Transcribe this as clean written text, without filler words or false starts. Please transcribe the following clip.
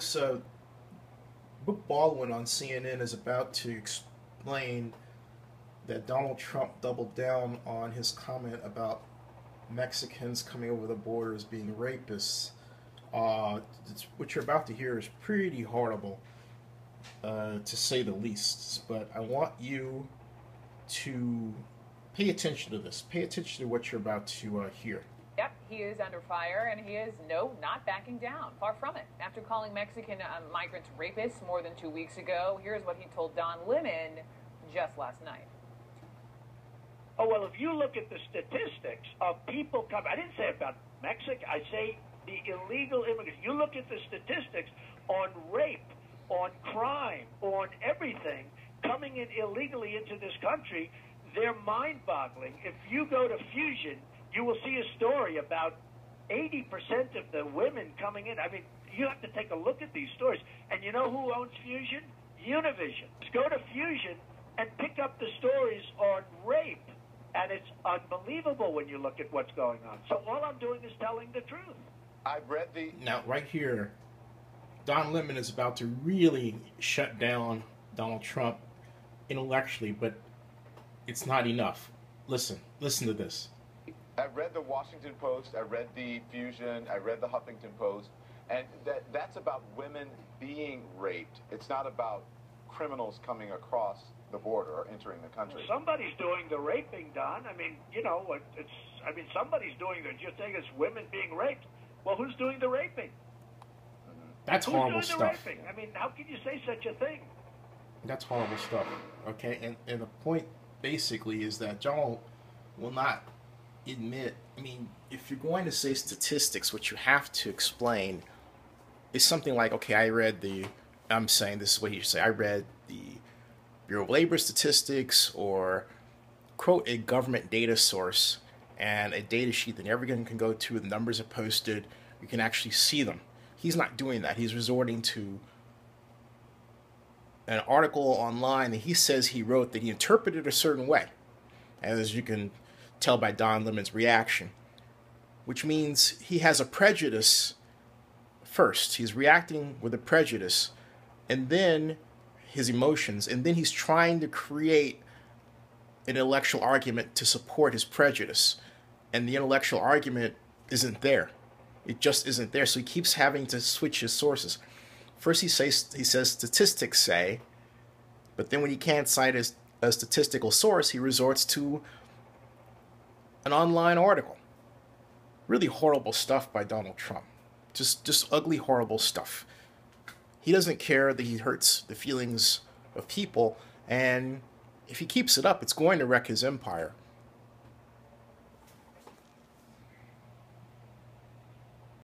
So, Book Baldwin on CNN is about to explain that Donald Trump doubled down on his comment about Mexicans coming over the border as being rapists. What you're about to hear is pretty horrible, to say the least. But I want you to pay attention to this. Pay attention to what you're about to hear. Yep, he is under fire, and he is, not backing down. Far from it. After calling Mexican migrants rapists more than 2 weeks ago, here's what he told Don Lemon just last night. Oh, well, if you look at the statistics of people coming, I didn't say about Mexico, I say the illegal immigrants. You look at the statistics on rape, on crime, on everything coming in illegally into this country, they're mind-boggling. If you go to Fusion, you will see a story about 80% of the women coming in. I mean, you have to take a look at these stories. And you know who owns Fusion? Univision. Just go to Fusion and pick up the stories on rape. And it's unbelievable when you look at what's going on. So all I'm doing is telling the truth. I've read the... Now, right here, Don Lemon is about to really shut down Donald Trump intellectually, but it's not enough. Listen to this. I read the Washington Post, I read the Fusion, I read the Huffington Post, and that's about women being raped. It's not about criminals coming across the border or entering the country. Somebody's doing the raping, Don. I mean, somebody's doing the, you're saying it's women being raped. Well, who's doing the raping? That's horrible stuff. Who's doing the raping? I mean, how can you say such a thing? That's horrible stuff. Okay, and the point basically is that John will not admit, if you're going to say statistics, what you have to explain is something like, okay, I'm saying this is what he should say, I read the Bureau of Labor statistics, or quote a government data source and a data sheet that everyone can go to, the numbers are posted, you can actually see them. He's not doing that. He's resorting to an article online that he says he wrote that he interpreted a certain way, as you can tell by Don Lemon's reaction, which means he has a prejudice first. He's reacting with a prejudice, and then his emotions, and then he's trying to create an intellectual argument to support his prejudice, and the intellectual argument isn't there. It just isn't there, so he keeps having to switch his sources. First he says statistics say, but then when he can't cite a statistical source, he resorts to an online article. Really horrible stuff by Donald Trump. Just ugly, horrible stuff. He doesn't care that he hurts the feelings of people, and if he keeps it up, it's going to wreck his empire.